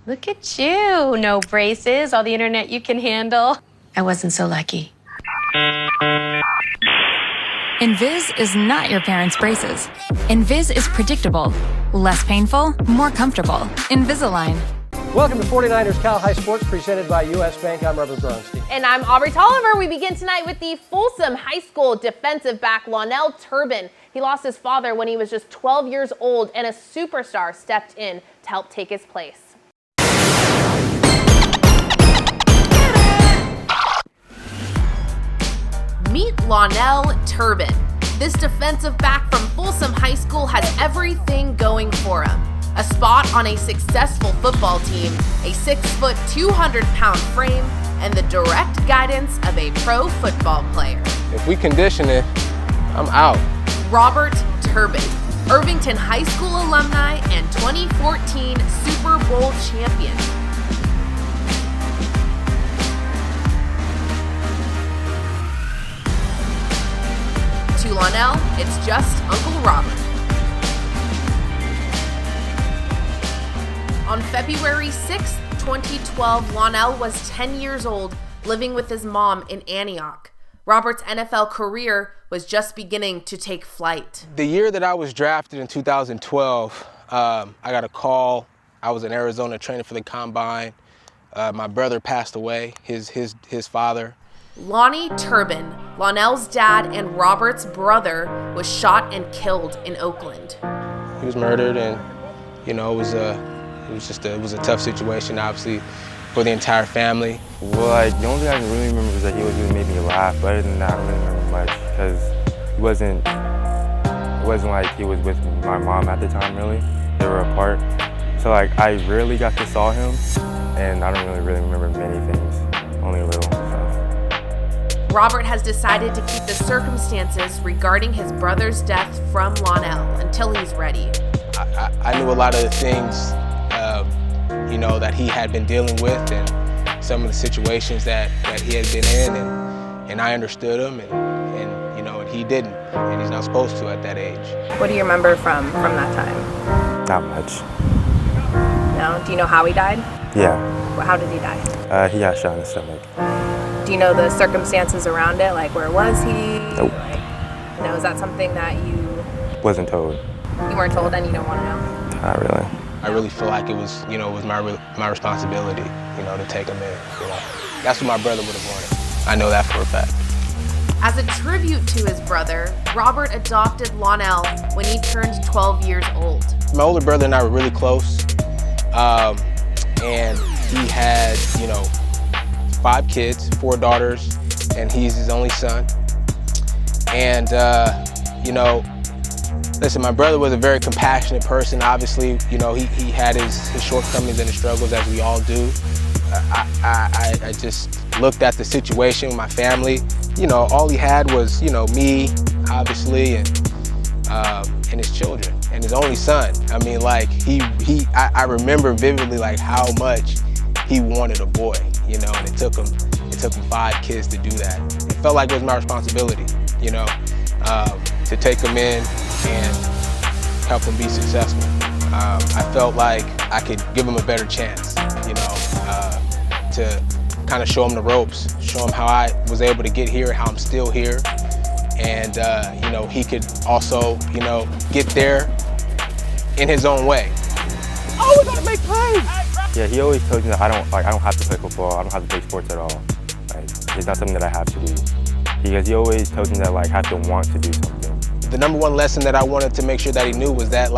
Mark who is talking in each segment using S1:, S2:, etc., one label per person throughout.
S1: Look at you. No braces, all the internet you can handle. I wasn't so lucky.
S2: Invis is not your parents' braces. Invis is predictable, less painful, more comfortable. Invisalign.
S3: Welcome to 49ers Cal High Sports, presented by U.S. Bank. I'm Robert Bronstein.
S4: And I'm Aubrey Tolliver. We begin tonight with the Folsom High School defensive back Lonnell Turbin. He lost his father when he was just 12 years old, and a superstar stepped in to help take his place. Meet Lonnell Turbin. This defensive back from Folsom High School has everything going for him. A spot on a successful football team, a 6-foot, 200-pound frame, and the direct guidance of a pro football player.
S5: If we condition it, I'm out.
S4: Robert Turbin, Irvington High School alumni and 2014 Super Bowl champion. To Lonnell, it's just Uncle Robert. On February 6, 2012, Lonnell was 10 years old, living with his mom in Antioch. Robert's NFL career was just beginning to take flight.
S5: The year that I was drafted in 2012, I got a call. I was in Arizona training for the combine. My brother passed away, his father.
S4: Lonnie Turbin, Lonnell's dad and Robert's brother, was shot and killed in Oakland.
S5: He was murdered, and it was a tough situation, obviously, for the entire family.
S6: Well, the only thing I can really remember was that he really made me laugh. But other than that, I don't really remember much, because it wasn't like he was with my mom at the time, really. They were apart. So I rarely got to saw him, and I don't really remember many things, only a little stuff.
S4: Robert has decided to keep the circumstances regarding his brother's death from Lonnell until he's ready.
S5: I knew a lot of the things that he had been dealing with, and some of the situations that he had been in, and I understood him, and he didn't, and he's not supposed to at that age.
S7: What do you remember from that time?
S6: Not much.
S7: No? Do you know how he died?
S6: Yeah.
S7: How did he die?
S6: He got shot in the stomach.
S7: Do you know the circumstances around it? Like, where was he?
S6: Nope.
S7: Is that something that you...
S6: Wasn't told.
S7: You weren't told and you don't want to know?
S6: Not really.
S5: I really feel like it was my responsibility, to take him in. That's what my brother would have wanted. I know that for a fact.
S4: As a tribute to his brother, Robert adopted Lonnell when he turned 12 years old.
S5: My older brother and I were really close, and he had, 5 kids, 4 daughters, and he's his only son. And, listen, my brother was a very compassionate person. Obviously, he had his shortcomings and his struggles, as we all do. I just looked at the situation with my family. All he had was, me, obviously, and his children, and his only son. I mean, I remember vividly, how much he wanted a boy, and it took him 5 kids to do that. It felt like it was my responsibility, to take him in and help him be successful. I felt like I could give him a better chance, to kind of show him the ropes, show him how I was able to get here, how I'm still here, and he could also, get there in his own way. Oh, we gotta make plays!
S6: Yeah, he always told me that I don't have to play football, I don't have to play sports at all. It's not something that I have to do. Because he always told me that I have to want to do something.
S5: The number one lesson that I wanted to make sure that he knew was that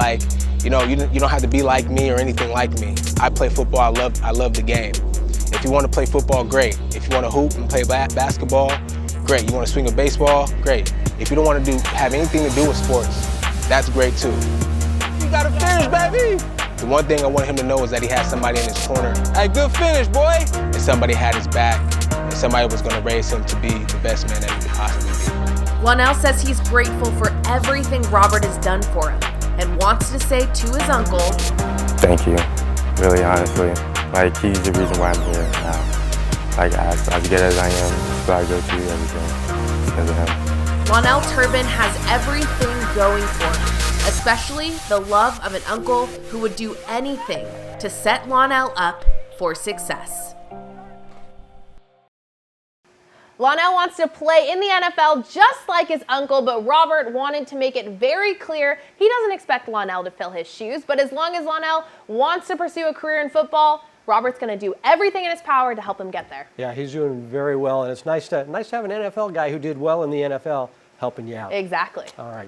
S5: you don't have to be like me or anything like me. I play football, I love the game. If you want to play football, great. If you want to hoop and play basketball, great. You want to swing a baseball, great. If you don't want to have anything to do with sports, that's great too. You gotta finish, baby! The one thing I wanted him to know was that he had somebody in his corner. Hey, good finish, boy! And somebody had his back, and somebody was going to raise him to be the best man that he could possibly be.
S4: Lonnell says he's grateful for everything Robert has done for him and wants to say to his uncle,
S6: thank you, really, honestly. He's the reason why I'm here now. As good as I am, that's why I go through everything because of him.
S4: Lonnell Turbin has everything going for him, especially the love of an uncle who would do anything to set Lonnell up for success.
S7: Lonnell wants to play in the NFL just like his uncle, but Robert wanted to make it very clear he doesn't expect Lonnell to fill his shoes, but as long as Lonnell wants to pursue a career in football, Robert's going to do everything in his power to help him get there.
S3: Yeah, he's doing very well, and it's nice to have an NFL guy who did well in the NFL helping you out.
S7: Exactly.
S3: All right.